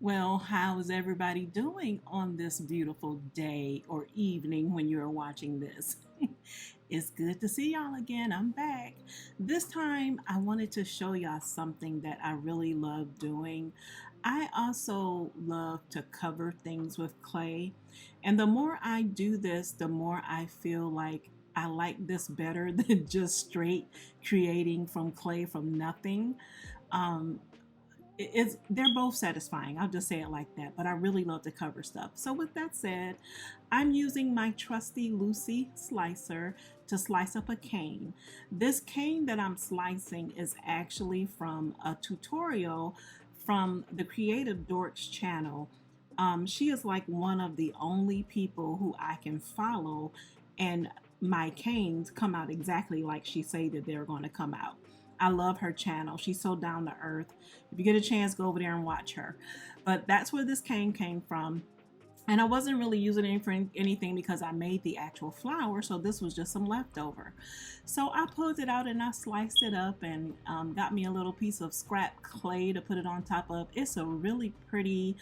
Well, how's everybody doing on this beautiful day or evening when you're watching this? It's good to see y'all again. I'm back. This time I wanted to show y'all something that I really love doing. I also love to cover things with clay. And the more I do this, the more I feel like I like this better than just straight creating from clay from nothing. Um, they're both satisfying. I'll just say it like that. But I really love to cover stuff. So with that said, I'm using my trusty Lucy slicer to slice up a cane. This cane that I'm slicing is actually from a tutorial from the Creative Dorks channel. She is like one of the only people who I can follow, and my canes come out exactly like she say that they're going to come out. I love her channel. She's so down to earth. If you get a chance, go over there and watch her. But that's where this cane came from. And I wasn't really using it for anything because I made the actual flower, so this was just some leftover. So I pulled it out and I sliced it up and got me a little piece of scrap clay to put it on top of. It's a really pretty,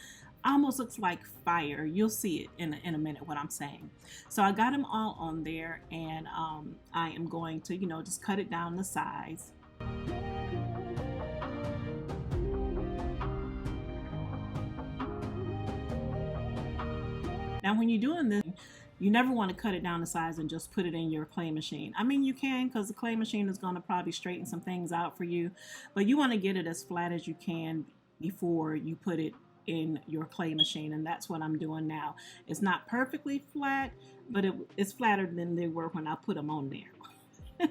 almost looks like fire. You'll see it in a minute what I'm saying. So I got them all on there, and I am going to, just cut it down to size. Now when you're doing this, you never want to cut it down to size and just put it in your clay machine. I mean, you can, because the clay machine is going to probably straighten some things out for you, but you want to get it as flat as you can before you put it in your clay machine, and that's what I'm doing now. It's not perfectly flat, but it's flatter than they were when I put them on there.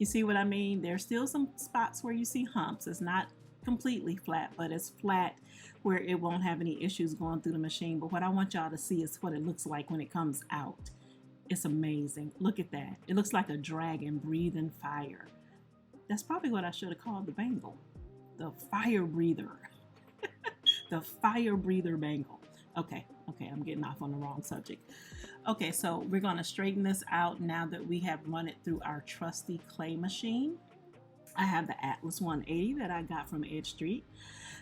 You see what I mean? There's still some spots where you see humps. It's not completely flat, but it's flat where it won't have any issues going through the machine. But what I want y'all to see is what it looks like when it comes out. It's amazing. Look at that. It looks like a dragon breathing fire. That's probably what I should have called the bangle. The fire breather. The fire breather bangle. Okay, I'm getting off on the wrong subject. Okay, so we're going to straighten this out now that we have run it through our trusty clay machine. I have the Atlas 180 that I got from Edge Street.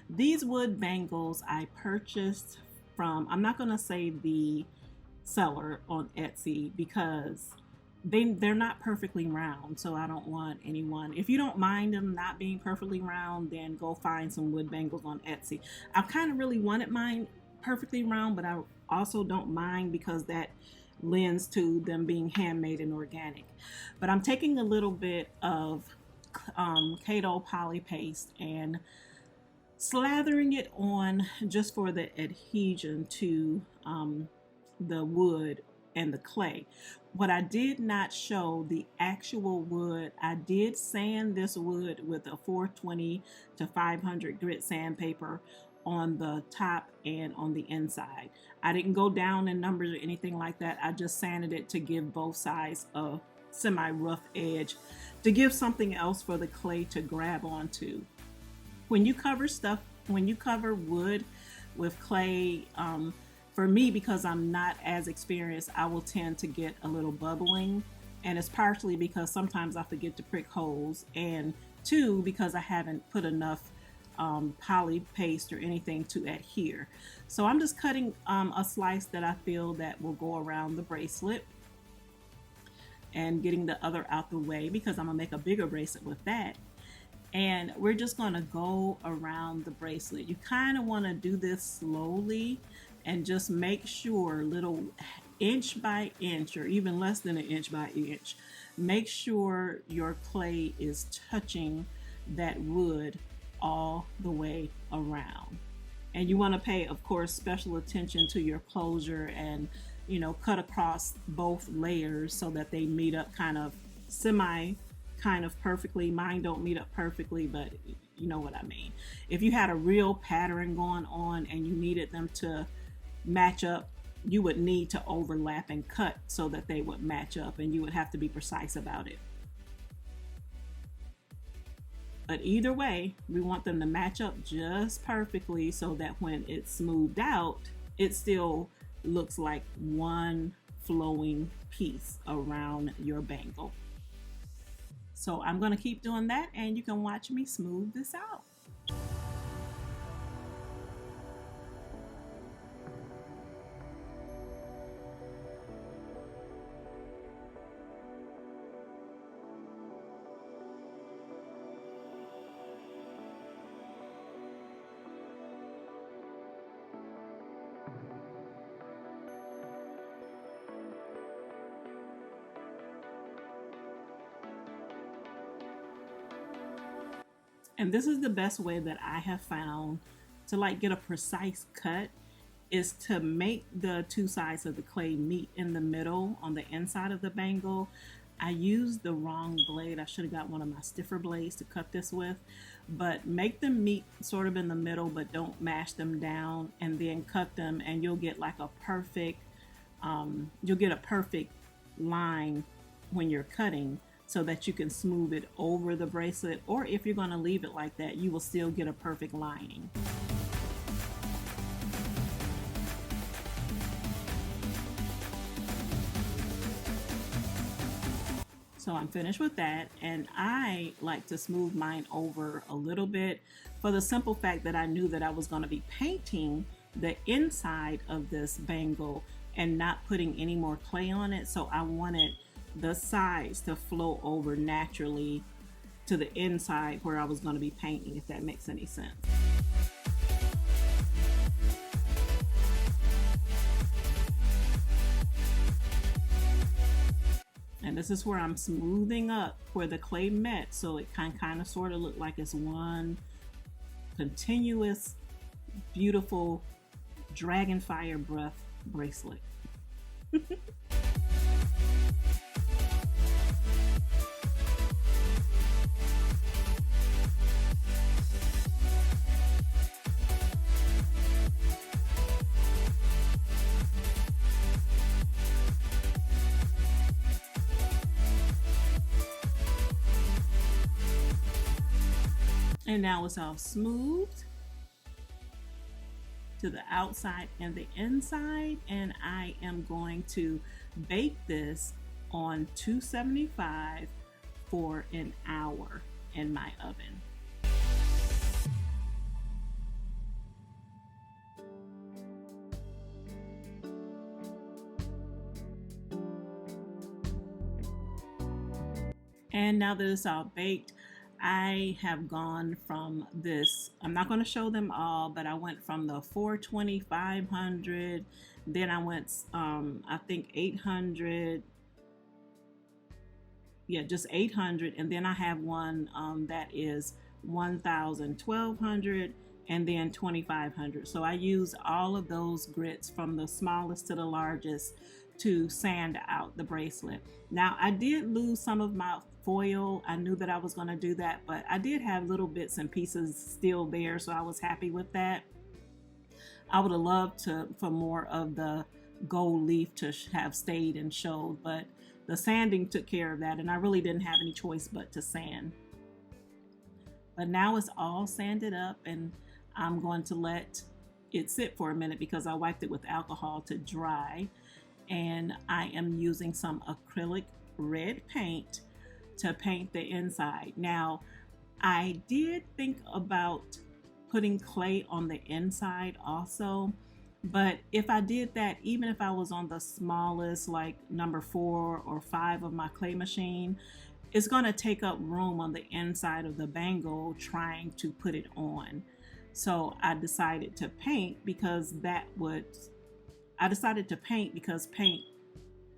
These wood bangles I purchased from, I'm not going to say the seller on Etsy because they're not perfectly round, so I don't want anyone, if you don't mind them not being perfectly round, then go find some wood bangles on Etsy. I kind of really wanted mine perfectly round, but I also don't mind because that lends to them being handmade and organic. But I'm taking a little bit of Kato poly paste and slathering it on just for the adhesion to the wood and the clay. What I did not show the actual wood, I did sand this wood with a 420 to 500 grit sandpaper on the top and on the inside. I didn't go down in numbers or anything like that. I just sanded it to give both sides a semi-rough edge to give something else for the clay to grab onto. When you cover wood with clay, for me, because I'm not as experienced, I will tend to get a little bubbling, and it's partially because sometimes I forget to prick holes, and two, because I haven't put enough poly paste or anything to adhere. So I'm just cutting a slice that I feel that will go around the bracelet and getting the other out the way because I'm gonna make a bigger bracelet with that. And we're just gonna go around the bracelet. You kind of want to do this slowly and just make sure, little inch by inch or even less than an inch by inch, make sure your clay is touching that wood all the way around. And you want to pay, of course, special attention to your closure and cut across both layers so that they meet up kind of perfectly. Mine don't meet up perfectly, but you know what I mean. If you had a real pattern going on and you needed them to match up, you would need to overlap and cut so that they would match up, and you would have to be precise about it. But either way, we want them to match up just perfectly so that when it's smoothed out, it still looks like one flowing piece around your bangle. So I'm going to keep doing that, and you can watch me smooth this out. And this is the best way that I have found to like get a precise cut, is to make the two sides of the clay meet in the middle on the inside of the bangle. I used the wrong blade. I should have got one of my stiffer blades to cut this with, but make them meet sort of in the middle, but don't mash them down, and then cut them, and you'll get like a perfect line when you're cutting, so that you can smooth it over the bracelet, or if you're going to leave it like that, you will still get a perfect lining. So I'm finished with that, and I like to smooth mine over a little bit for the simple fact that I knew that I was going to be painting the inside of this bangle and not putting any more clay on it. So I wanted the sides to flow over naturally to the inside where I was going to be painting, if that makes any sense. And this is where I'm smoothing up where the clay met, so it can kind of sort of look like it's one continuous, beautiful dragon fire breath bracelet. And now it's all smoothed to the outside and the inside, and I am going to bake this on 275 for an hour in my oven. And now that it's all baked, I have gone from this, I'm not going to show them all, but I went from the 420, 500, then I went, I think 800, yeah, just 800, and then I have one that is 1,000, 1,200, and then 2,500. So I use all of those grits from the smallest to the largest to sand out the bracelet. Now I did lose some of my foil. I knew that I was going to do that, but I did have little bits and pieces still there, so I was happy with that. I would have loved for more of the gold leaf to have stayed and showed, but the sanding took care of that, and I really didn't have any choice but to sand. But now it's all sanded up, and I'm going to let it sit for a minute because I wiped it with alcohol to dry, and I am using some acrylic red paint to paint the inside. Now, I did think about putting clay on the inside also, but if I did that, even if I was on the smallest, like number 4 or 5 of my clay machine, it's going to take up room on the inside of the bangle trying to put it on. So I decided to paint because paint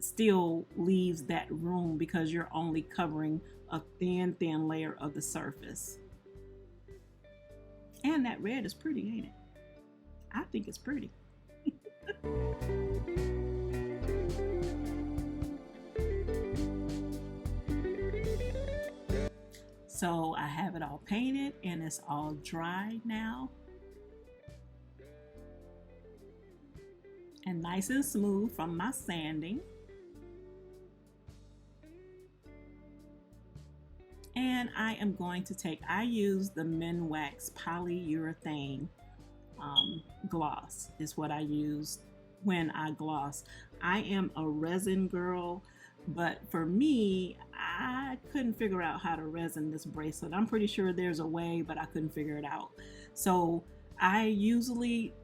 still leaves that room because you're only covering a thin layer of the surface. And that red is pretty, ain't it? I think it's pretty. So I have it all painted and it's all dry now. And nice and smooth from my sanding. And I am going to I use the Minwax polyurethane gloss is what I use when I gloss. I am a resin girl, but for me, I couldn't figure out how to resin this bracelet. I'm pretty sure there's a way, but I couldn't figure it out. So I usually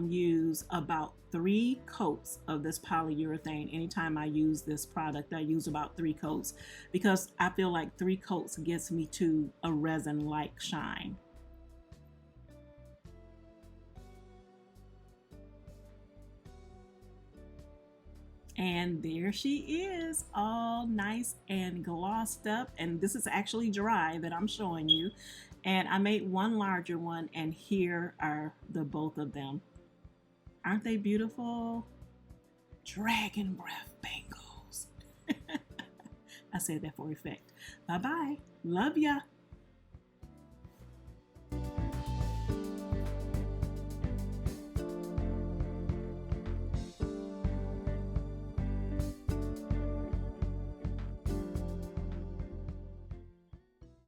use about 3 coats of this polyurethane. Anytime I use this product, I use about 3 coats because I feel like 3 coats gets me to a resin-like shine. And there she is, all nice and glossed up. And this is actually dry that I'm showing you. And I made one larger one, and here are the both of them. Aren't they beautiful? Dragon breath bangles. I said that for effect. Bye-bye. Love ya.